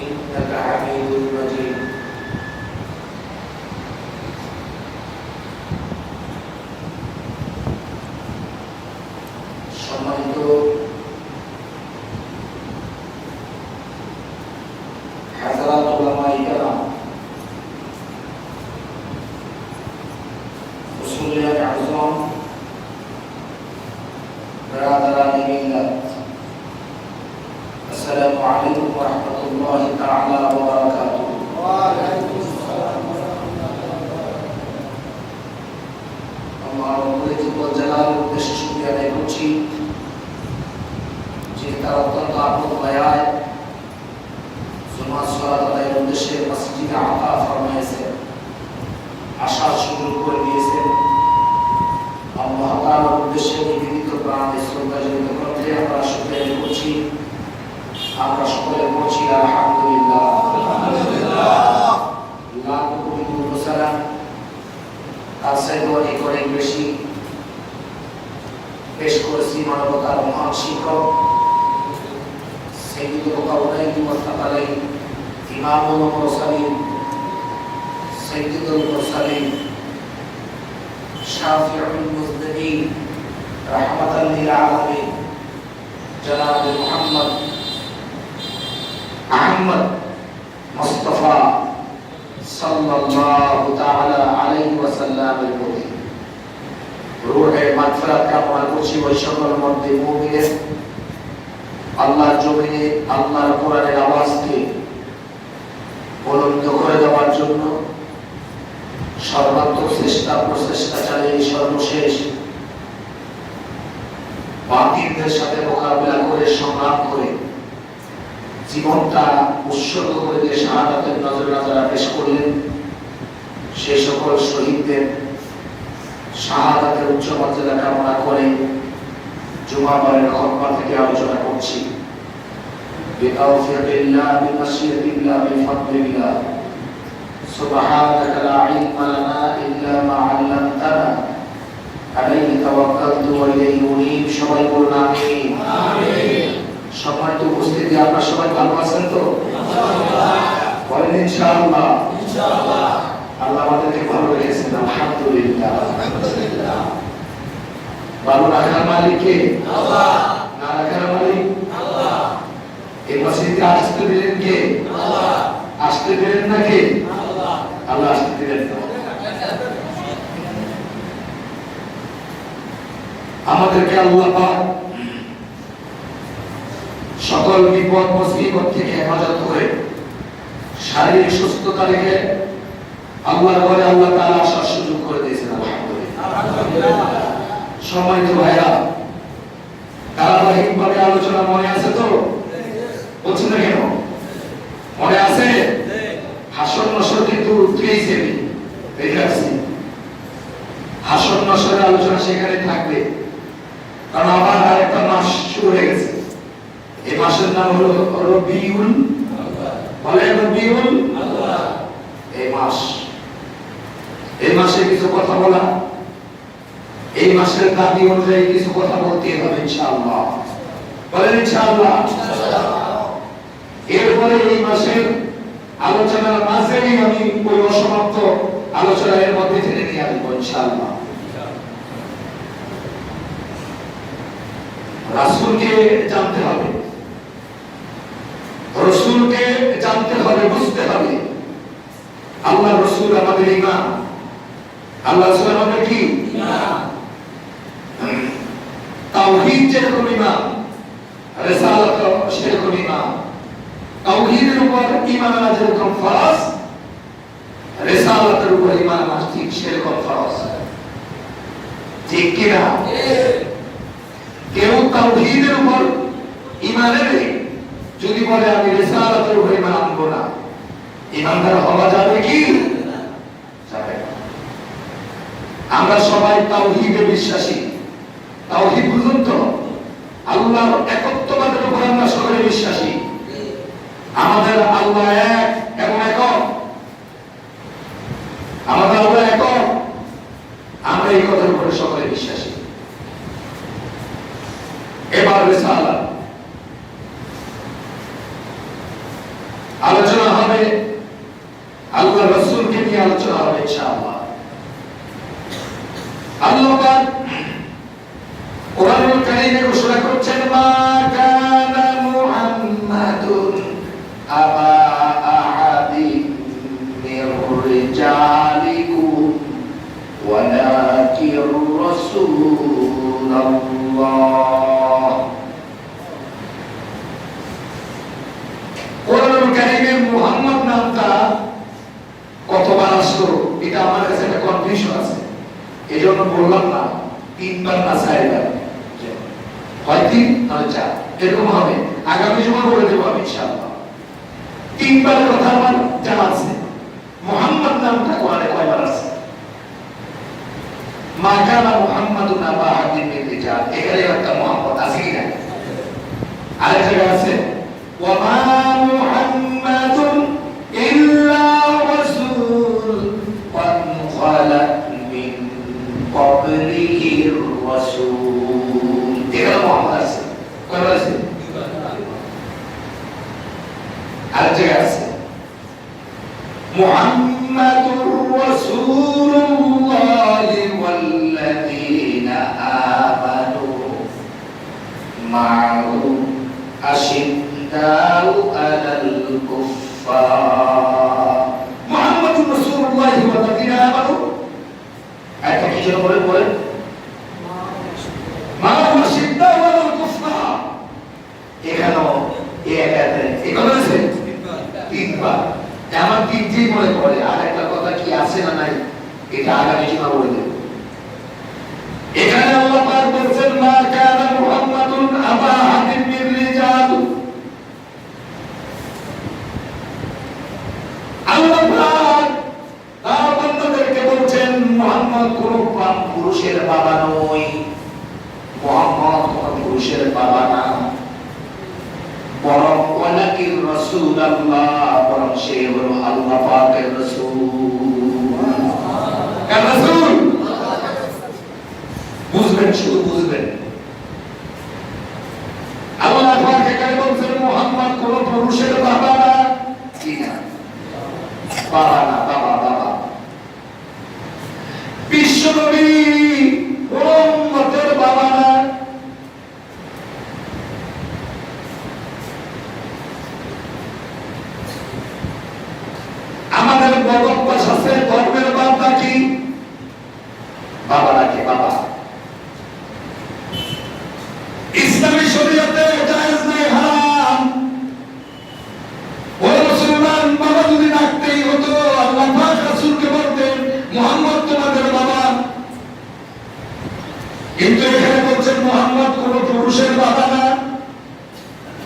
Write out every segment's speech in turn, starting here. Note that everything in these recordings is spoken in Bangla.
إنك حميد مجيد সম্মানিত হাযরাত উলামায়ে কেরাম, উসুলিয়ে আযম, বিরাদারানি মিল্লাত, আসসালামু আলাইকুম ওয়া রাহমাতুল্লাহি তাআলা ওয়া বারাকাতুহু। ওয়া আলাইকুম আসসালাম ওয়া রাহমাতুল্লাহি। আমার রব্বুল জালাল উদ্দেশ্যে শুকরিয়া আদায় করছি যে তার অত্যন্ত আপন দয়ায় জুমার সালাত আদায়ের উদ্দেশ্যে মসজিদে আতা ফরমায়েছে, আসার সুযোগ করে দিয়েছেন। আল্লাহ তাআলার উদ্দেশ্যে নিবেদিত প্রাণে শ্রদ্ধা জানিয়ে কণ্ঠে আমরা শুকরিয়া আদায় করছি। আমরা সকলে পড়ছি আলহামদুলিল্লাহ। লাখ কোটি দুরূদ সালাম তার চাইতে অনেক বেশি পেশ করেছি মানবতার মহান শিক্ষক সাইয়্যিদুল কাওনাইন ওয়া সাকালাইন, ইমামুল মুরসালিন, সাইয়্যিদুল মুরসালিন, শাফিউল মুযনিবিন, রাহমাতাল লিল আলামিন, জনাব মুহাম্মদ আহমদ মুস্তাফা সাল্লাল্লাহু তাআলা আলাইহি ওয়াসাল্লামের প্রতি রূহে মাগফিরাত কামনা করছি। ওই সকল মর্দে মুমিনের আল্লাহর জমিনে আল্লাহর কোরআনের আওয়াজকে বুলন্দ করে দেওয়ার জন্য সর্বাত্মক প্রচেষ্টা চালিয়ে সর্বশেষ বাতিলদের সাথে মোকাবিলা করে সংগ্রাম করে জীবনটা উৎসর্গ করে দিয়ে শাহাদাতের নজরে যারা পেশ করলেন সেই সকল শহীদদের শাহাদাতের উচ্চ মর্যাদা কামনা করে জুমাবারের খুতবা থেকে আলোচনা করছি। বিতাওফিকিল্লাহ, বিমাশিয়াতিল্লাহ, বিফadlillah, সুবহানাকা লা ইলমা লানা ইল্লা মা 'আল্লামতানা, আলাইহি তাওয়াক্কালতু ওয়া ইলাইহি উনীব। সবাই বলুন আমিন। আমিন। সম্মানিত উপস্থিতি, আপনারা সবাই ভালো আছেন তো? ইনশাআল্লাহ। বলেন ইনশাআল্লাহ। ইনশাআল্লাহ। আল্লাহ আমাদেরকে ভালো রেখেছেন, আলহামদুলিল্লাহ। আলহামদুলিল্লাহ। ভালো রাখার মালিক কে? আল্লাহ। না রাখার মালিক? আল্লাহ। এই মসজিদে আসতে দিলেন কে? আল্লাহ। আসতে দিলেন না কে? আল্লাহ। আল্লাহ আসতে দিলেন না। আমাদেরকে আল্লাহ পাক সকল বিপদ মুসিবত থেকে হেফাজত করে শারীরিক সুস্থতা রেখে আল্লাহর ঘরে আল্লাহ তাআলা আসার সুযোগ করে দিয়েছেন, আলহামদুলিল্লাহ। সম্মানিত ভাইরা, ধারাবাহিকভাবে আলোচনা মনে আছে তো? বলছেন না কেন? মনে আছে? হাসর নসর কিন্তু 23 দেখে আসছি। হাসর নসরের আলোচনা সেখানে থাকবে, কারণ আবার আরেকটা মাস শুরু হয়ে গেছে। এই মাসের নাম হলো রবিউল আউয়াল। বলে রবিউল আউয়াল। এই মাসে কিছু কথা বলা, এই মাসের দাবি অনুযায়ী কিছু কথা বলতে হবে ইনশাআল্লাহ। বলেন ইনশাআল্লাহ। এরপরে এই মাসের আলোচনার মাঝেই আমি ওই অসমাপ্ত আলোচনা এর মধ্যে টেনে নিয়ে আসবো ইনশাআল্লাহ। রাসূলকে জানতে হবে, রসূলকে জানতে হবে, বুঝতে হবে। আল্লাহ রসূল আমাদের ইমাম, আল্লাহ রসূল আমাদের কি? ইমাম। তাওহীদ যেরকম ইমাম, রিসালাত সেরকম ইমাম। তাওহীদের উপর ঈমান আনা যেরকম ফরজ, রিসালাতের উপর ঈমান আনা ঠিক সেরকম ফরজ। ঠিক কি না? কেউ তাওহীদের উপর ঈমান আনে যদি বলে আমি রিসালাতের উপর ঈমান আনবো না, ঈমানদার হওয়া যাবে কি? যাবে না। আমরা সবাই তাওহীদে বিশ্বাসী। তাওহীদ বুঝুন তো, আল্লাহর একত্ববাদের উপর আমরা সকলে বিশ্বাসী। আমাদের আল্লাহ এক এবং একক, আমাদের আল্লাহ একক, আমরা এই কথার উপরে সকলে বিশ্বাসী। এবার রিসালাত, আল্লাহ রাসূলকে নিয়ে আলোচনা হবে ইনশাআল্লাহ। আল্লাহ পাক কোরআনুল কারীমে ঘোষণা করছেন, মা কানা মুহাম্মাদুন আবা আহাদিন মির রিজালিকুম ওয়ালাকিন রাসূলুল্লাহ। কোরআনুল কারীমে মুহাম্মদ নামটা কতবার আসলো এটা আমার কাছে একটা কনফিউশন আছে, এজন্য বললাম না 3 বার না 4 বার, হয় 3 নয় 4 এরকম হবে। আগামী জুমা বলে দেব আমি ইনশাআল্লাহ। 3 বারের কথা আমার জানা আছে। মুহাম্মদ নামটা কোরআনে কয়বার আছে? মা কানা মুহাম্মাদুন আবা আহাদিন মির রিজাল, এখানে একটা মুহাম্মদ আছে কি না? আরেক জায়গায় আছে ওয়া মা মুহাম্মাদুন ইল্লা রাসূল قد خلت من قبله الرسول। এখানে মুহাম্মদ আছে কয়বার আছে? আরেক জায়গায় আছে মুহাম্মাদুর রাসূলুল্লাহি ওয়াল্লাযীনা আমানু মা'হু আশিদ্দাউ আলাল কুফফার। মুহাম্মাদুর রাসূলুল্লাহি ওয়াল্লাযীনা আমানু, এটা কি যেন বলেন মা'হু আশিদ্দাউ আলাল কুফফার। এখানেও এখানে আছে 3 বার। আমার 3টি মনে পড়ে, আর একটা কথা কি আছে না নাই এটা আগামী জুমা বলে দেব। এখানে আল্লাহ পাক বলেছেন মা কানা মুহাম্মাদুন আবা আহাদিন মির রিজাল। আল্লাহ পাক তার বান্দাদেরকে বলছেন মুহাম্মদ কোন পুরুষের বাবা নয়, মুহাম্মদ কোন পুরুষের বাবা না, বরং ওয়ালাকিন রাসূলুল্লাহ, বরং সে হলো আল্লাহ পাকের রাসূল। কার রাসূল? বুঝবেন, শুধু বুঝবেন। আল্লাহ পাক এখানে বলছেন মুহাম্মদ কোন পুরুষের বাবা না, কি না? বাবা না, বাবা। বিশ্বনবী উম্মতের বাবা না। আমাদের বদভ্যাস আছে ধর্মের বাপ নাকি বাবা নাকি বাবা। ইসলামী শরীয়তে জায়েজ নাই, হারাম। ওই মুসলমান বাবা যদি ডাকতেই হতো আল্লাহ পাক রাসূলকে বলতেন মুহাম্মদ তোমাদের বাবা। কিন্তু এখানে বলছেন মুহাম্মদ কোন পুরুষের বাবা না।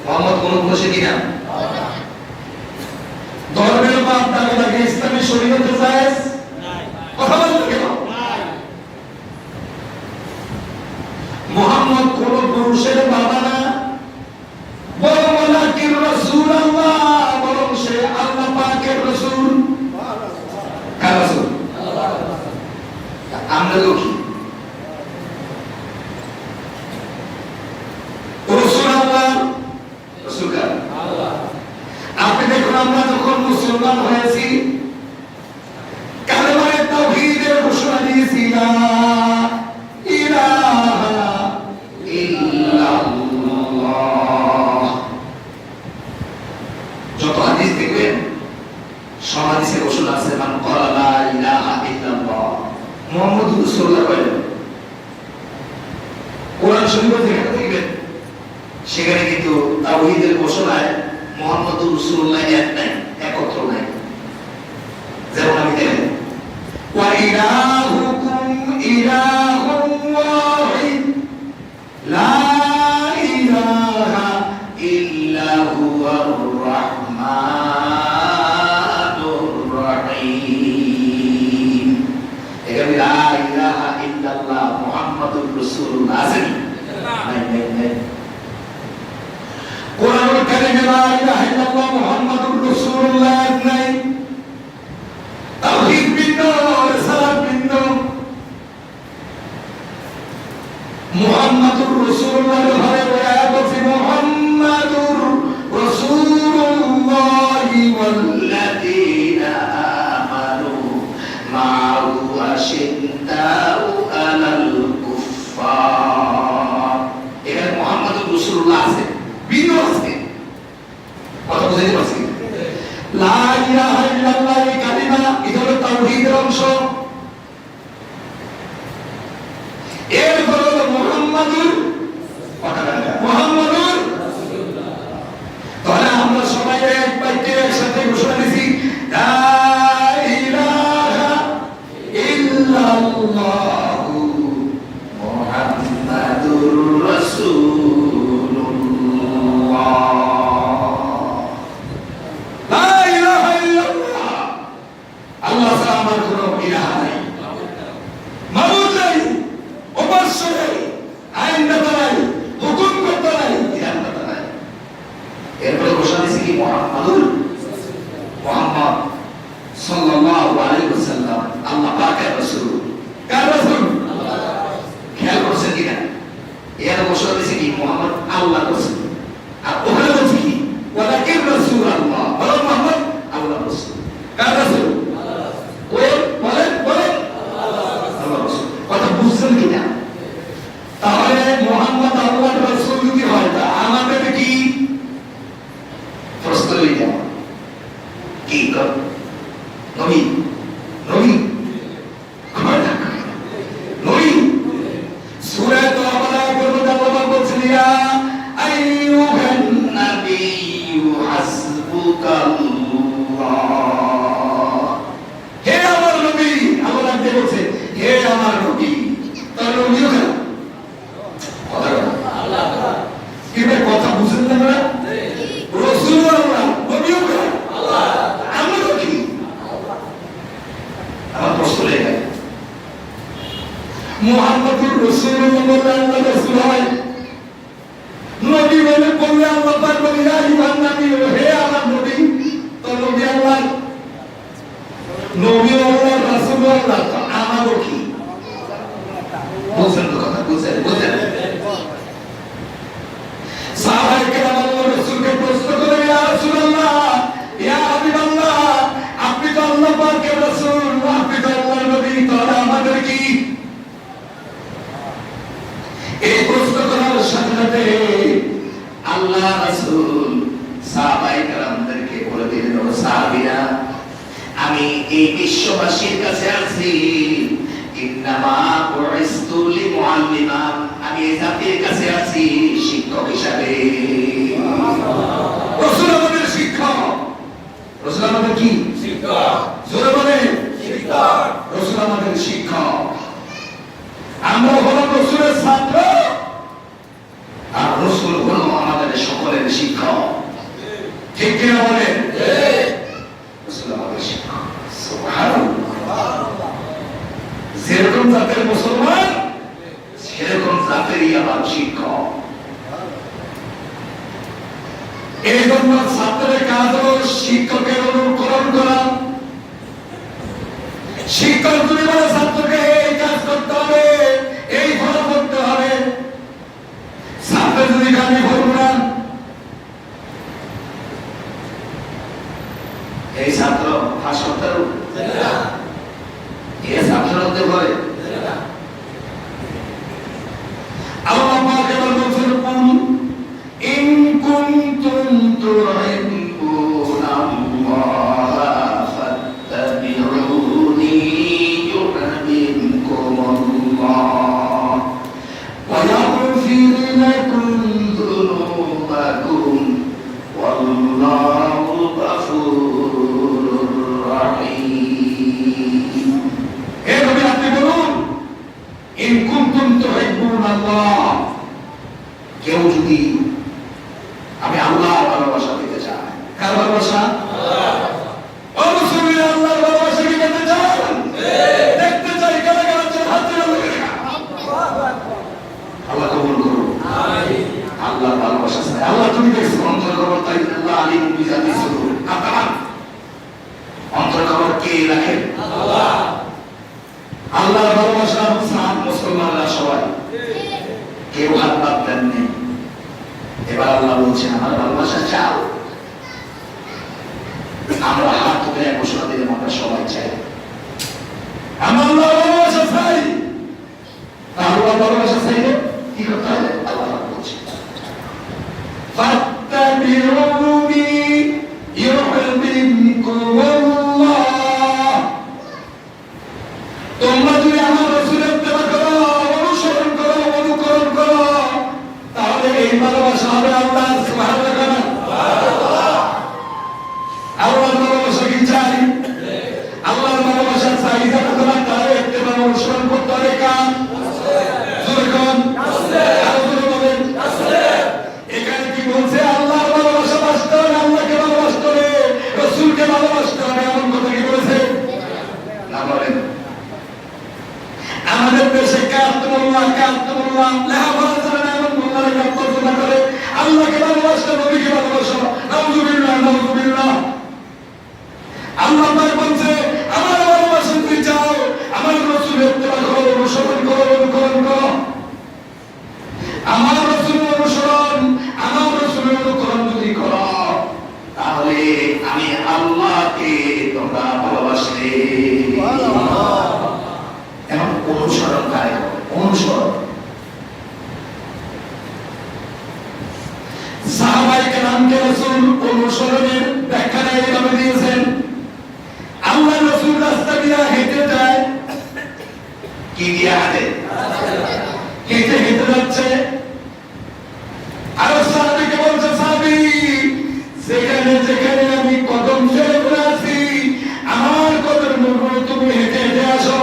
মুহাম্মদ কোন পুরুষের কি না? ধর্মের বাপ ডাকাটাকে ইসলামী শরীয়তে জায়েজ নাই। কথা বলতে কেন? মুহাম্মদ কোন পুরুষের বাবা না, বরং ওয়ালাকিন রাসূলুল্লাহ, বরং সে আল্লাহ পাকের রাসূল। কার রাসূল? আমরা লোক রাসূল আল্লাহ, রাসূল আল্লাহ। আপনি দেখুন আমরা যখন মুসলমান হয়েছি কালেমায়ে তাওহীদের ঘোষণা দিয়েছি, লা ইলাহা ইল্লাল্লাহ। যত হাদিস দেখবেন সব হাদিসে ঘোষণা আছে মান ক্বালা লা ইলাহা ইল্লাল্লাহ মুহাম্মাদুর রাসূলুল্লাহ বলেন। কোরআন শরীফে যেখানে দেখবেন সেখানে কিন্তু তাওহীদের ঘোষণায় মুহাম্মাদুর রাসূলুল্লাহ এক নাই, একত্র নাই। যেমন আমি দেখেন ওয়া ইলাহুকুম ইলাহুন ওয়াহিদ লা ইলাহা ইল্লা হুয়ার রাহমানুর রহিম। এখানে লা ইলাহা ইল্লাল্লাহ মুহাম্মাদুর রাসূলুল্লাহ আছে নাই? কোরআনুল কারীমে লা ইলাহা ইল্লাল্লাহ মুহাম্মাদুর রাসূলুল্লাহ নাই। তাওহীদ ভিন্ন, রিসালাত ভিন্ন, বুঝতে পারছি? লা ইলাহা ইল্লাল্লাহ এই কালিমা এটা হলো তাওহীদের অংশ। এরপর হলো মুহাম্মাদুর রাসূলুল্লাহ। তাহলে আমরা সবাই এক বাক্যে একসাথে ঘোষণা দিছি লা ইলাহা ইল্লাল্লাহ মুহাম্মাদুর রাসূলুল্লাহ। লা ইলাহা ইল্লাল্লাহ, আল্লাহ ছাড়া আমার কোনো ইলাহা নাই, মাবুদ নাই, উপাস্য নাই, আইনদাতা নাই, হুকুম করতে নাই, বিধানদাতা নাই। এরপরে ঘোষণা দিয়েছে কি মুহাম্মাদ সাল্লাল্লাহু আলাইহি ওয়াসাল্লাম আল্লাহ পাকের রাসূল। কার রাসূল? খেয়াল করছেন কিনা? এর ঘোষণা দিয়েছে কি মুহাম্মদ আল্লাহর রাসূল। আর ওখানে বলছে কি ওয়ালাকিন রাসূলুল্লাহ, বলেন মুহাম্মদ আল্লাহর রাসূল। কার রাসূল? বলেন আল্লাহর রাসূল। কথা বুঝছেন কিনা? তাহলে মুহাম্মদ আল্লাহর রাসূল যদি হয় তা আমাদের কি প্রশ্ন হয়ে যাবে কি কর নবী নবী নবী সূরা তাওবা আল্লাহ বলছেন ইয়া আইয়ুহান নাবিয়্যু হাসবুকাল্লাহ। হে আমার নবী, আল্লাহ বলছে হে আমার নবী। তাহলে নবীও কেন কথা আল্লাহ কি ভাই কথা বুঝেন না? আমরা রাসূল আল্লাহ, নবীও কেন আল্লাহ, আমরা কি আমার প্রশ্ন লেগে মুহাম্মদুর রাসূলুল্লাহ বললেন আল্লাহ রাসূল হয়, নবী বলে বললে আল্লাহ পাক বলে ইয়া আইয়ুহান নাবিয়্যু, হে আমার নবী। তো নবী আল্লাহ, নবী আল্লাহ, রাসূল আল্লাহ, তো আমারও কি? বুঝেন তো কথা? বুঝেন সাহাবায়ে কেরাম আল্লাহর রাসূলকে প্রশ্ন করে ইয়া রাসূলুল্লাহ, ইয়া হাবিবাল্লাহ, আপনি তো আল্লাহ পাকের রাসূল, আপনি তো আল্লাহর নবী, তাহলে আমাদের কি? এই প্রশ্ন করার সাথে সাথে আল্লাহ রাসূল সাহাবায়ে কেরামদেরকে বলে দিলেন ও সাহাবীরা, আমি এই বিশ্ববাসীর কাছে আছি ইন্নামা বুইস্তু লিমুআল্লিমা, আমি এই জাতির কাছে আছি শিক্ষক হিসাবে। রাসূল আমাদের শিক্ষক, রাসূল আমাদের কি শিক্ষক? জোরে বলেন শিক্ষক। রাসূল আমাদের শিক্ষক, আমরা হলাম রাসূলের ছাত্র, আর রাসূল হলো আমাদের সকলের শিক্ষক। ঠিক কি না বলেন? রাসূল আমাদের শিক্ষক। সুবহানাল্লাহ। যেরকম জাতের মুসলমান সেরকম জাতেরই আমার শিক্ষক। এই জন্য ছাত্রের কাজ হল শিক্ষকের অনুকরণ করা। শিক্ষক যদি বলে ছাত্রকে এই কাজ করতে হবে, এই ফলো করতে হবে, ছাত্র যদি গালি ভরব না, এই ছাত্র ফাঁস করতে ছাত্র হতে পারে। আল্লাহ পাক এবার বলছেন কুল ইন কুনতুম তুহিব্বুনাল্লাহ ফাত্তাবিউনি ইউহিব্বুকুমুল্লাহ ওয়া ইয়াগফির লাকুম যুনুবাকুম ওয়াল্লাহু গফুরুর রাহিম। হে নবী, আপনি বলুন ইন কুনতুম তুহিব্বুনাল্লাহ, কেউ যদি আমি আল্লাহর ভালোবাসা পেতে চাই। কার ভালোবাসা? আল্লাহ। ও মুসলিম, আল্লাহর ভালোবাসা কি পেতে চান? দেখতে চাই কারা কারা চান, হাত তুলে আল্লাহ কবুল করুন। আমিন। আল্লাহর ভালোবাসা চাই। আল্লাহ তুমি দেখছো অন্তর খবর, তাই আল্লাহ আলিম বিজাতি সুর। আপনারা অন্তর খবর কে রাখেন? আল্লাহ। আল্লাহর ভালোবাসা মুসলমানরা সবাই কেউ হাত বাদ দেননি। এবার আল্লাহ বলছেন আমার ভালোবাসা চাও। আমরা হাত তুলে ঘোষণা দিলাম আমরা সবাই চাই, আমরা আল্লাহর ভালোবাসা চাই। আল্লাহর ভালোবাসা চাইলে কি করতে হবে? আল্লাহ বলছে ফাত্তাবিউনি আতিকুল্লাহ, তোমরা যদি আমার রাসূলের ইত্তেবা করো, অনুসরণ করো, অনুকরণ করো, তাহলে এই ভালোবাসা হবে আল্লাহ সুবহানাহু ওয়া তাআলা। আল্লাহর ভালোবাসা কি চাই? আল্লাহর ভালোবাসা চাহিদা কত রাখতে হবে? ইত্তেবা অনুসরণ করতে হবে কার? যখন এখানে কি বলছে? আল্লাহর ভালোবাসা বাঁচতে হবে, আল্লাহকে ভালোবাসতে হবে, রাসূলকে ভালোবাসতে হবে, এমন কথা কি বলেছে? না বলেন। আমাদের দেশে কাতুল্লাহ লেখাপড়া জানে না এমন মোল্লারা তর্জমা করে আল্লাহকে ভালোবাসতে, নবীকে ভালোবাসো। নাউযুবিল্লাহ, নাউযুবিল্লাহ। আল্লাহ পাক বলছে আমার ভালোবাসা যদি চাও, আমার রাসূলের ইত্তেবা করো, অনুসরণ করো, অনুকরণ করো। আমার রাসূলের অনুসরণ, আমার রাসূলের অনুকরণ যদি করো, তাহলে আমি আল্লাহকে তোমরা ভালোবাসলে। এখন অনুসরণ কারে? অনুসরণ সাহাবায়ে কেরামকে রাসূল অনুসরণের ব্যাখ্যা এইভাবে দিয়েছেন। আল্লাহ রাসূল রাস্তা দিয়ে হেঁটে যায়, কি দিয়ে হাতে? হেঁটে হেঁটে যাচ্ছে, আর সাহাবীকে বলছে সাহাবী যেখানে যেখানে আমি কদম ফেলে পড়ে আছি, আমার কদমের উপরে তুমি হেঁটে হেঁটে আসো।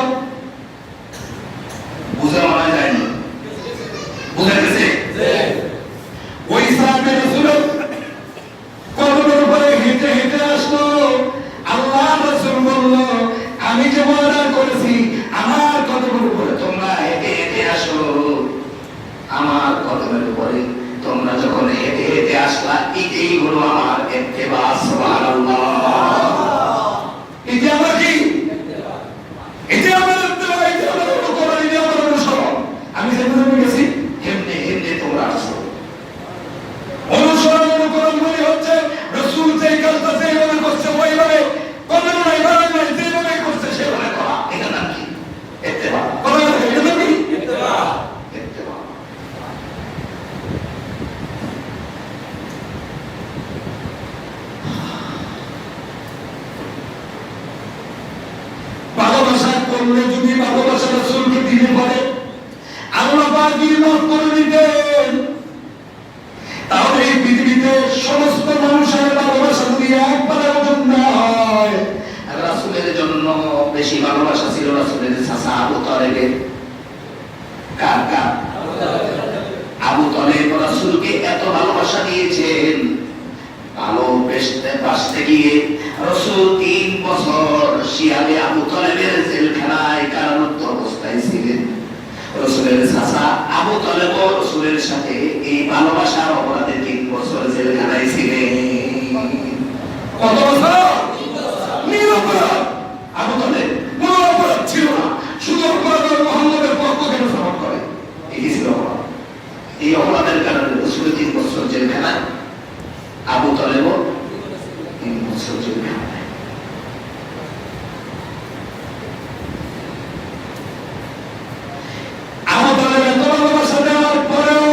বুঝা মানা যায়নি, বুঝা গেছে? ওই সাহাবী রাসূলের কদমের উপরে হেঁটে হেঁটে আসলো। আল্লাহ রাসূল বলল আমি যে ওয়াদা করেছি আমার কদমের উপরে তোমরা হেঁটে হেঁটে আসো আমার কদমের উপরে। তোমরা যখন হেঁটে হেঁটে আসলা, এটাই হলো আমার ইত্তেবা। সুবহানাল্লাহ। এটা আমার কি? এটা আমার ইত্তেবা, এটা আমার অনুকরণ, এটা আমার অনুসরণ। আমি যেভাবে গেছি হেমনে হেমনে তোমরা আসো। অনুসরণ অনুকরণ মানে হচ্ছে রাসূল যেই কাজটা যেভাবে করছে ওইভাবে কোনো নাই, ভালো নাই, যেভাবে করছে সেভাবে করা। এটা নাম কি? ইত্তেবা। কথা বলে এটা নাম কি? ইত্তেবা। ভালোবাসা করলে যদি ভালোবাসা রাসূলকে দিতে পারে, আল্লাহ পাক যদি মাফ করে দিতেন, তাহলে এই পৃথিবীতে সমস্ত মানুষের ভালোবাসা যদি একবারের জন্য হয়। রাসূলের জন্য বেশি ভালোবাসা ছিল রাসূলের চাচা আবু তালেবের। কার কার? আবু তালেব রাসূলকে এত ভালোবাসা দিয়েছেন, ভালোবাসতে গিয়ে রাসূল 3 বছর শিয়াবে আবু তালেবের জেলখানায় কারারুদ্ধ অবস্থায় ছিলেন। রাসূলের চাচা আবু তালেব রাসূলের সাথে এই ভালোবাসার অপরাধে 3 বছর জেলখানায় ছিলেন। কত বছর? নিরপরাধ। আবু তালেব কোনো অপরাধ ছিল না, শুধু অপরাধ মুহাম্মদের পক্ষ কেন সমর্থন করে? এই ছিল অপরাধ। এই অপরাধের কারণে রাসূল 3 বছর জেলখানায়, আবু তালেব 3 বছর জেলখানায়। আবু তালেব এত ভালোবাসা দেওয়ার পরেও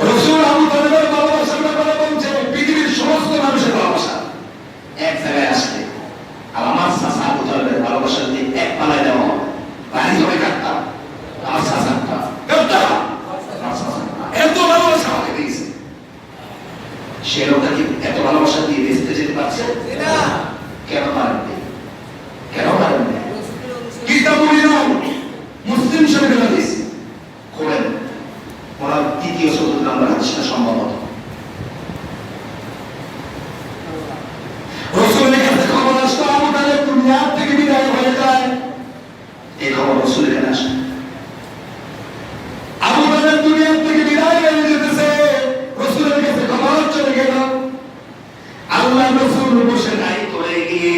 রাসূল আবু তালেবের ভালোবাসার ব্যাপারে বলছে পৃথিবীর সমস্ত মানুষের ভালোবাসা এক জায়গায় আসলে আর আমার চাচা আবু তালেবের ভালোবাসা যদি এক পালায় দেওয়া হয়, বাড়ি ধরে কাটতাম। আমার চাচাটা এত ভালোবাসা আমাকে দিয়েছে। সে লোকটা কি এত ভালোবাসা দিয়ে বেঁচতে যেতে পারছে? কেন পারেননি? কেন পারেননি? কিতাবুল ইমান মুসলিম শরীফের হাদিস খোলেন, ওনার 3য়-4র্থ নম্বর হাদিসটা সম্ভবত। রাসূলের কাছে খবর আসলো আবু তালেব দুনিয়া থেকে বিদায় হয়ে যায়। এই খবর রাসূলের কাছে আসে। আবু তালেব দুনিয়া থেকে বিদায় হয়ে যেতেছে, রাসূলের কাছে খবর চলে গেল। আল্লাহ রাসূল বসে নাই, করে গিয়ে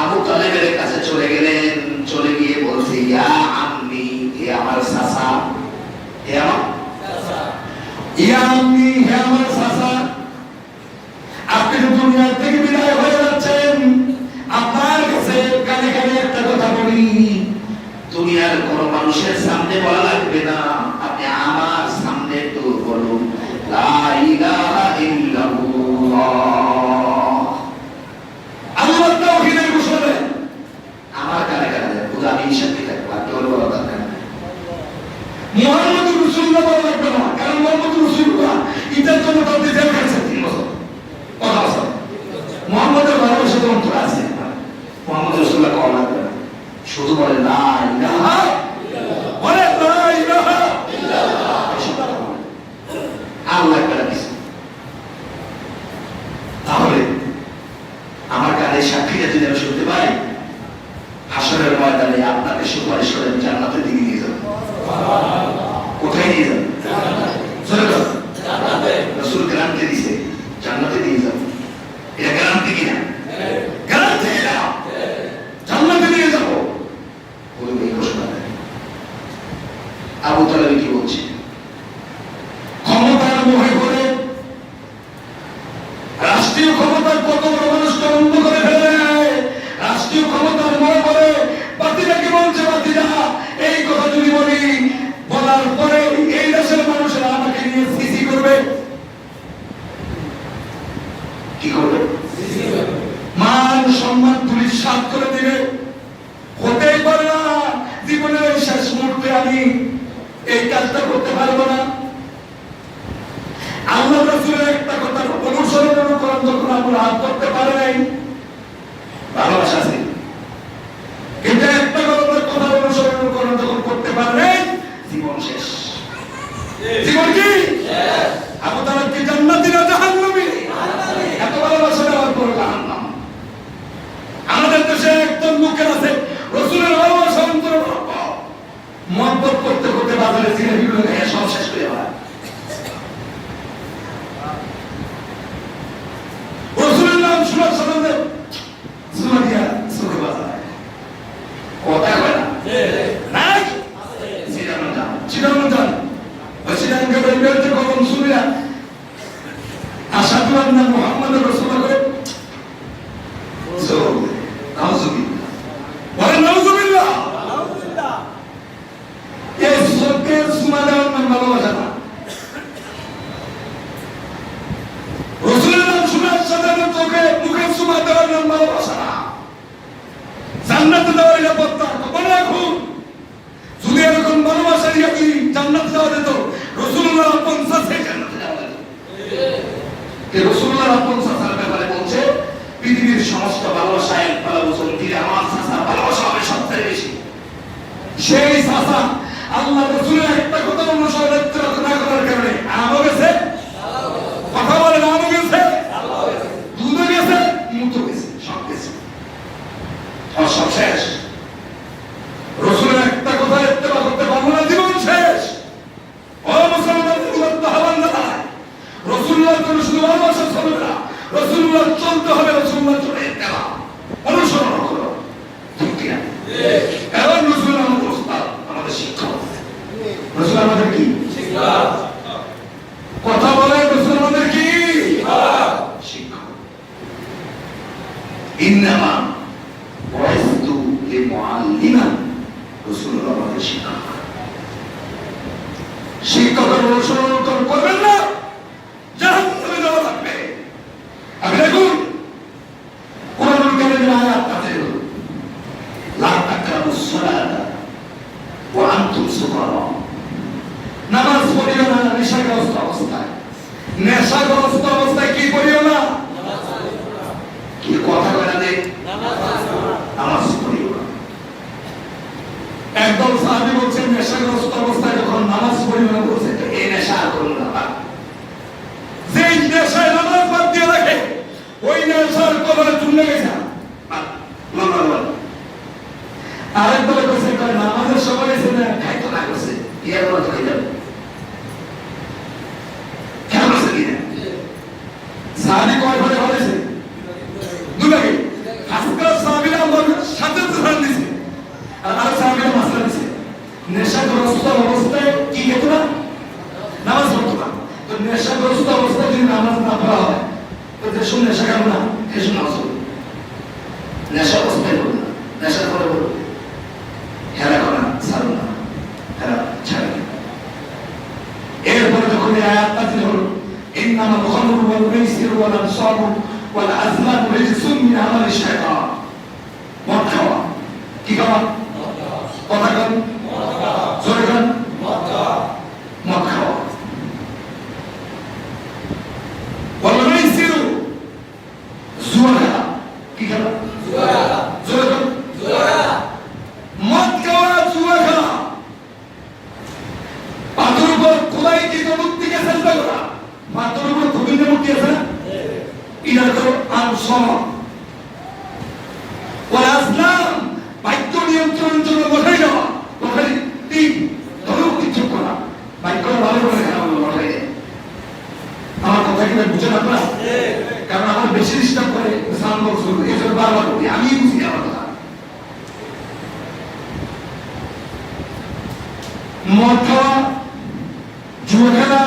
আবু তালেবের কাছে চলে গেলেন। চলে গিয়ে বলছে, ইয়া আম্মি, হে আমার চাচা, হে আমার চাচা, ইয়া আম্মি, হে আমার চাচা, আপনি তো দুনিয়া থেকে বিদায় হয়ে যাচ্ছেন, আপনার কাছে কানে কানে একটা কথা বলি। দুনিয়ার কোন মানুষের সামনে বলা লাগবে না, আপনি আমার সামনে তো বলুন, লা ইলাহা ইল্লাল্লাহ। শুধু বলে লা ইলাহা বলে লা ইলাহা আল্লাহ একটা দিছে। তাহলে আমার কানে সাক্ষীরা যদি আমি শুনতে পাই, হাসরের ময়দানে আপনাকে সুপারিশ করে জান্নাতের দিকে নিয়ে যাবেন। কোথায় নিয়ে যাবেন? রাসূল গ্যারান্টি দিছে জান্নাতে নিয়ে যাবেন। এটা গ্যারান্টি কিনা? গ্যারান্টি না, জান্নাতে নিয়ে যাবো বলে এই ঘোষণা দেয়। আবু তালেব কি বলছে? ক্ষমতার মোহে পড়ে রাষ্ট্রীয় ক্ষমতার কত বড় মানুষকে অন্ধ করে ফেলে। রাষ্ট্রীয় ক্ষমতার মোহে পড়ে বাতিরা কি বলছে? বাতিরা এই কথা যদি বলি, বলার পরে এই দেশের মানুষেরা আমাকে নিয়ে সিসি করবে। কি করবে? মান সম্মান পুলিশ সাত করে দিবে। হতেই পারে না জীবনের শেষ মুহূর্তে আমি এই কাজটা করতে পারবো না। আল্লাহ রাসূলের একটা কথা অনুসরণ অনুকরণ যখন আমরা হাত করতে পারে নাই, ভালোবাসা আছে, কিন্তু একটা কথা অনুসরণ অনুকরণ যখন করতে পারে নাই, জীবন শেষ। জীবন কি আবু তালেব কি জান্নাতি না জাহান্নামী? এত ভালোবাসা দেওয়ার পর জাহান্নাম। আমাদের দেশে একজন লোকের আছে রাসূলের ভালোবাসা অন্তরে মহব্বত করতে করতে বাজারে ছিঁড়ে বিগুলো সব শেষ করে দেওয়া। রাসূলের নাম শোনার সাথে সুরা দিয়া চোখে বাজায়। কথা কয় না, নাই সিরানো যান। চিরানো যান ওই চিরানকে বেরিয়ে কখন শুনিয়া আশহাদু আন্না মুহাম্মাদুর রাসূলুল্লাহ করে বলেন নাউযুবিল্লাহ। এই চোখের সুমা দেওয়ার নাম ভালোবাসা না। রাসূলের নাম শোনার সাথে চোখে মুখের সুমা দেওয়ার নাম ভালোবাসা না। জান্নাতে যাওয়ার নিরাপত্তা মনে রাখুন। যদি এরকম ভালোবাসা দিয়ে কি জান্নাতে যাওয়া যেত, রাসূলুল্লাহ 50 জান্নাতে যাওয়া যেত। রাসূলুল্লাহ 50 ব্যাপারে বলছে পৃথিবীর সমস্ত ভালোবাসা এক পালা বছর তীরে আমার চাচার ভালোবাসা হবে সবচেয়ে বেশি। সেই চাচা আল্লাহ রাসূলের একটা কথা অনুসরণ না করার কারণে আমও গেছে, কথা বলেন আমও গেছে, দুধও গেছে, মুতো গেছে, সব গেছে, আর সব শেষ। রাসূলের একটা কথা ইত্তেবা করতে পারবো না, জীবন শেষ। ও মুসলমান রাসূলুল্লাহর জন্য শুধু ভালোবাসা চলবে না, রাসূলুল্লাহ চলতে হবে, রাসূলুল্লাহ চলে ইত্তেবা অনুসরণ করো। ঠিক কিনা? এবং রাসূল আমাদের উস্তাদ, আমাদের শিক্ষক। রাসূল আমাদের কি শিক্ষক? কথা বলে রাসূল আমাদের কি শিক্ষক। ইন্নামা বুইসতু লিমুআল্লিমান, রাসূলুল্লাহ আমাদের শিক্ষক। শিক্ষকের অনুসরণ করবেন না, জাহান্নামে যাওয়া লাগবে। আপনি দেখুন কোরআনুল কারীমের আয়াত আছে, লা তাকরাবুস সালাতা ওয়া আনতুম সুকারা, নামাজ পড়িও না নেশাগ্রস্ত অবস্থায়। নেশাগ্রস্ত অবস্থায় কি পড়িও না? কি কথা কয় না যে নামাজ পড়িও না। একদল সাহাবী বলছেন নেশাগ্রস্ত অবস্থায় যখন নামাজ পড়িও না বলছে, এই নেশা আর করুন না। যেই নেশায় নামাজ বাদ দিয়ে রাখে ওই নেশার কবরে চুলে গেছে। আরেক দলে বলছে নামাজের সময় এসে না খাইতো না করছে, ইয়ার মত খাই যাবে কেন করছে কি না? সাহাবী কয় ঘরে বলেছে দুটাকে হাসকার সাহাবীরা আমাদের সাথে ধারণ দিছে, আর আর সাহাবীরা মাসলা দিছে। নেশাগ্রস্ত অবস্থায় কি খেত না? নামাজ পড়তো না। তো নেশাগ্রস্ত অবস্থায় যদি নামাজ না পড়া হয় তো দেশুন নেশা কেন না? হেসু নামাজ পড়বে, নেশা অবস্থায় করবে না, নেশার পরে বলবে হেরা করা ছাড়ো না, হেরা ছাড়ে না। এরপরে যখন এই আয়াত নাযিল হলো, ইন্নামাল খামরু ওয়াল মাইসিরু ওয়াল আনসাবু ওয়াল আজলামু রিজসুম মিন আমালি শাইতান। মদ খাওয়া কি খাওয়া? কথা কন, জোরে কন, মদ খাওয়া। ওয়াল মাইসিরু জুয়া খেলা, কি খেলা? জোরে কন, এটা তো আনসম ওয়াজলাম বাক্য নিয়ন্ত্রণের জন্য বসাই দেওয়া বসাই তিন ধরেও কিছু করা বাক্য ভালো করে বসাই দেয় আমার কথা কি বুঝে না আপনারা কারণ আমার বেশি ডিস্টার্ব করে সাল বছর এই জন্য বারবার বলি আমি বুঝি আমার কথা মদ খাওয়া জুয়া খেলা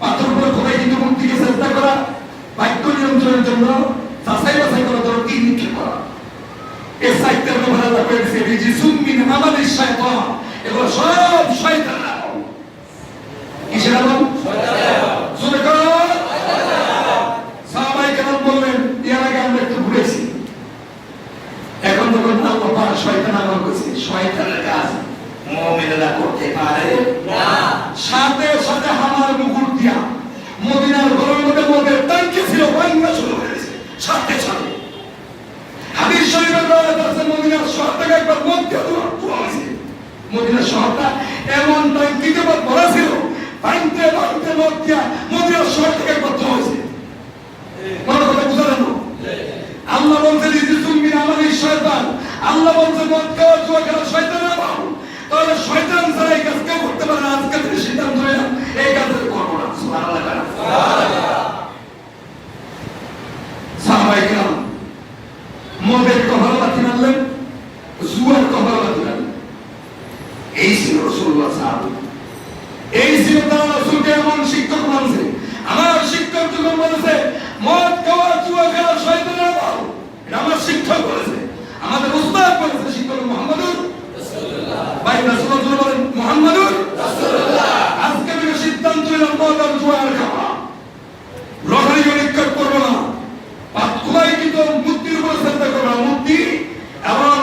পাথর করে খোদাই কিন্তু মুক্তিকে চেষ্টা করা বাক্য নিয়ন্ত্রণের জন্য যাচাই বাছাই করা ধরো তিন নিক্ষেপ করা এই সাহিত্যের ব্যবহার আল্লাহ করেছে রিজিসুম মিন আমালিশ শায়তান এগুলো সব শয়তানের আমল কিসের আমল শয়তানের আমল শুনে করো সাহাবায়ে কেরাম বললেন এর আগে আমরা একটু ঘুরেছি এখন যখন আল্লাহ পাক শয়তান আমল করেছে শয়তানের কাজ মুমিনরা করতে পারে না সাথে সাথে হামার মুকুট দিয়া মদিনার ঘরের মধ্যে মদের ট্যাঙ্কি ছিল ভাঙা শুরু হয়েছে সাথে সাথে হাদিস শরীফে বলা আছে মদিনার শহর থেকে একবার মধ্যে ধোয়া হয়েছে মদিনার শহরটা এমন ট্যাঙ্কিতে ভরা ছিল ভাঙতে ভাঙতে মদ দিয়া মদিনার শহর থেকে একবার ধোয়া হয়েছে মনে কথা বুঝা গেল আল্লাহ বলছেন রিজিসুম মিন আমালিশ শায়তান আল্লাহ বলছেন মদ খাওয়া জুয়া খেলা শয়তানের আমল তাহলে শয়তান ছাড়া এই কাজ কেউ করতে পারে না আজকে থেকে সিদ্ধান্ত নিলাম এই কাজ করবো না সুবহানাল্লাহ সুবহানাল্লাহ সাহাবায়ে কেরাম মদের কবরবাতি মানলেন জুয়ার কবরবাতি মানলেন এই ছিল রাসূলুল্লাহ সাহাবী এই ছিল তারা রাসূলকে এমন শিক্ষক মানছে আমার শিক্ষক যখন বলেছে মদ খাওয়া জুয়া খেলা শয়তানের আমল এটা আমার শিক্ষক বলেছে আমাদের উস্তাদ বলেছে শিক্ষক মুহাম্মদুর ভাই রাসূলুল্লাহ বলেন মুহাম্মাদুর রাসূলুল্লাহ আজকে থেকে সিদ্ধান্ত নিলাম মদ আর জুয়ার খাওয়া লটারি নিক্ষেপ করব না পাতকুলাই কিন্তু মুক্তির উপর চিন্তা করব না মুক্তি এবং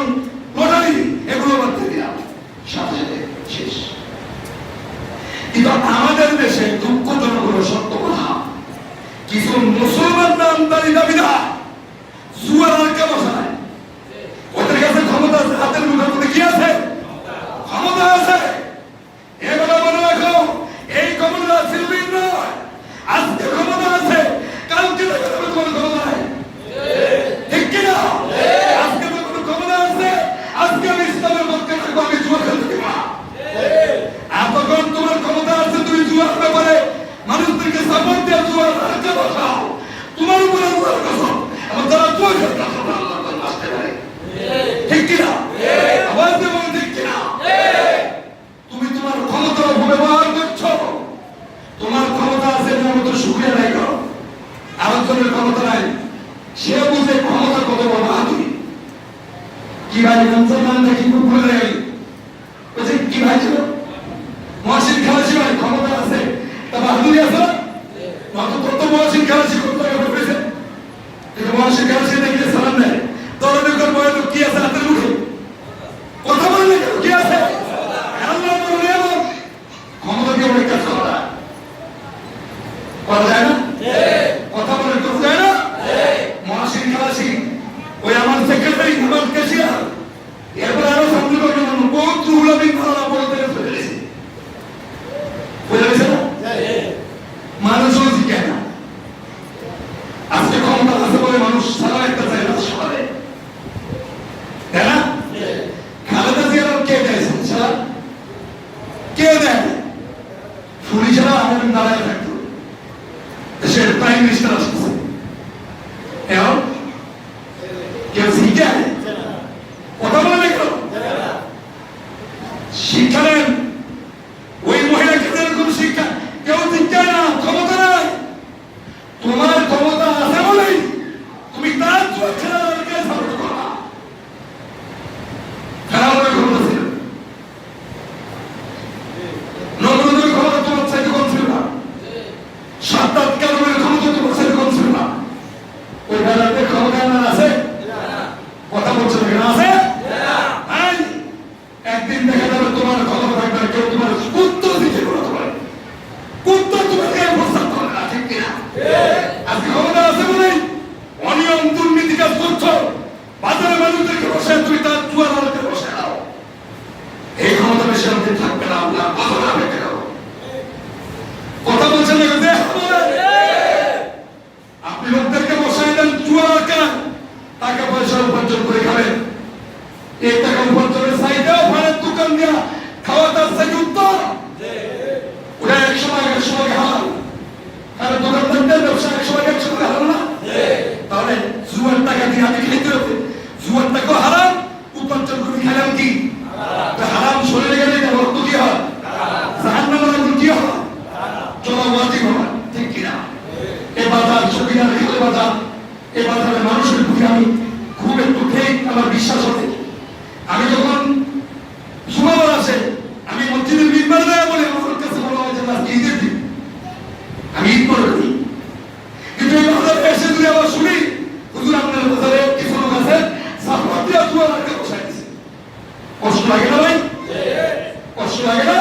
লটারি এগুলো বাদ দিয়ে দিলাম সাথে সাথে শেষ কিন্তু আমাদের দেশে দুঃখজনক হলো সত্য কথা কিছু মুসলমান নামদারি দাবিদার জুয়ার আড়কে বসায় ওদের কাছে ক্ষমতা আছে হাতের মুঠোর মধ্যে কি আছে ক্ষমতা আছে এগুলো মনে রাখো এই ক্ষমতা সিলবিন নয় আজকে ক্ষমতা আছে কালকে দেখে তোমার কোনো ক্ষমতা নাই ঠিক কিনা আজকে তো কোনো ক্ষমতা আছে আজকে আমি ইসলামের পক্ষে থাকবো আমি জুয়া খেলতে দিব না এতক্ষণ তোমার ক্ষমতা আছে তুমি জুয়ার ব্যাপারে মানুষদেরকে সাপোর্ট দিয়ে জুয়ার রাখতে বসাও তোমার উপরে আল্লাহর কসম এবং তারা জুয়া খেলতে আল্লাহ বাঁচতে পারে ঠিক কিনা আওয়াজ দিয়ে বলুন ঠিক কিনা তুমি তোমার ক্ষমতার অপব্যবহার করছো তোমার ক্ষমতা আছে এটার মতো শুক্রিয়া আদায় করো আরেকজনের ক্ষমতা নাই সে বুঝে ক্ষমতা কত বড় তুমি কি ভাই রমজান নামটা কি ভুলে গেলি বলছে কি ভাই ছিল মহাসিন খালাসি ভাই ক্ষমতা আছে তা বাহাদুরি আছে না কত মহাসিন খালাসি কত টাকা পেয়েছে কিন্তু মহাসিন খালাসি দেখলে সালাম দেয় দলের উপর বলে কি আছে হাতের মুঠে কথা বললে কি আছে আল্লাহ বলে এমন ক্ষমতা দিয়ে অনেক কাজ করা যায় না কথা বলে করা যায় না মহাসিন খালাসি ওই আমার সেক্রেটারি আমার ক্যাশিয়ার এরপর আরো সামনে করে বহুত রুহুলাবিন ধারণা বলতে ফেলেছে বুঝা গেছে না মানুষও শিখায় না আজকে ক্ষমতা আছে বলে মানুষ সারা একটা চায় না সকালে তাই না খালেদা জিয়ার কে দেয়ছেন সারা কে দেয় পুলিশেরা আমাদের দাঁড়ায় থাকতো দেশের প্রাইম মিনিস্টার আসছে এখন কেউ শিখায় কথা বলে কেন শিক্ষা নেন ওই মহিলাকে যেরকম শিক্ষা কেউ শিক্ষায় না ক্ষমতা নাই তোমার ক্ষমতা আছে বলেই তুমি তার খেলাকে সাপোর্ট করো না খেলার ক্ষমতা ছিল নবরদের ক্ষমতা তোমার চাইতে কম ছিল না সাত কারণের ক্ষমতা তোমার চাইতে কম ছিল না ওই বেলাতে ক্ষমতা আমার আছে কথা উপার্জন করে খাবেন। এই টাকা উপার্জনের চাইতেও ফলের দোকান দিয়া খাওয়া তার থেকে উত্তম। ওটা এক সময় হালাল, কারণ দোকানদারদের ব্যবসা এক সময় হালাল না। তাহলে জুয়ার টাকা দিয়ে আমি খেতে হবে, জুয়ার টাকা হারাম, উপার্জন করে খেলাম কি হারাম। শরীরে গেলে এটা রক্ত কি হয়, জাহান্নামের আগুন কি হয়, চলা ওয়াজিব হয়, ঠিক কিনা? এ বাজার সবিনার খেলে বাজার, এ বাজারে মানুষের প্রতি আমি খুব একটু ঠিক আমার বিশ্বাস হবে। আমি যখন সুমাবার আসে, আমি মসজিদের মিম্বার দেয় বলে আমার কাছে বলা হয় যে আজকে ঈদের দিন, আমি ঈদ করে দিই। কিন্তু এই বাজারে এসে যদি আবার শুনি হুজুর আপনার বাজারে কিছু লোক আছে সাফাত দিয়া জুয়ার আগে বসাই দিছে, কষ্ট লাগে না ভাই? কষ্ট লাগে না?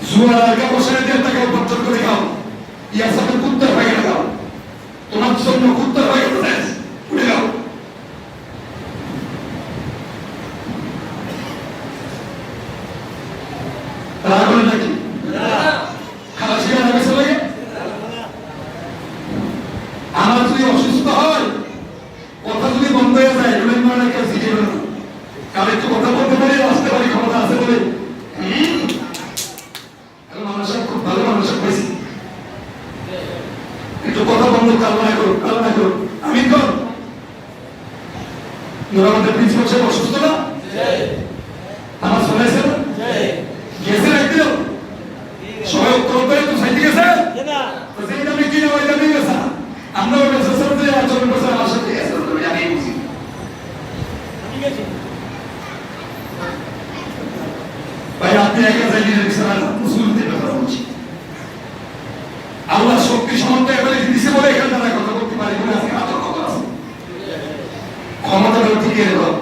জুয়ার আগে বসাই দিয়ে টাকা উপার্জন করে খাও, ইয়ার সাথে কুত্তার ভাগে খাও, তোমার জন্য কুত্তার ভাগে উঠে যাও। রাগলে নাকি খালাসি আগে চলে গে। আমার যদি অসুস্থ হয়, কথা যদি বন্ধ হয়ে যায়, কেউ শিখে না, কারণ একটু কথা বলতে পারি, আসতে পারি, ক্ষমতা আছে বলে মানুষ খুব ভালো মানুষ পাইছি, একটু কথা বন্ধ, কালনা করো আমি কর। আমাদের প্রিন্সিপাল সাহেব অসুস্থ না, আমার শোনাইছে না, গেছে একদিন সবাই উত্তর করে তো সাইতে গেছে, সেই দামে কিনে ওই দামে গেছে। আমরা ওই মেসেজের যে আচরণ করছে আমার সাথে গেছে, আমি বুঝি। ভাই আপনি একা যাইলে মুসলিমদের কথা বলছি, আল্লাহ শক্তি সামর্থ্য এবারে দিছে বলে এখানে তারা কথা বলতে পারি বলে আজকে আতঙ্ক আছে। ক্ষমতা ঠিক এরকম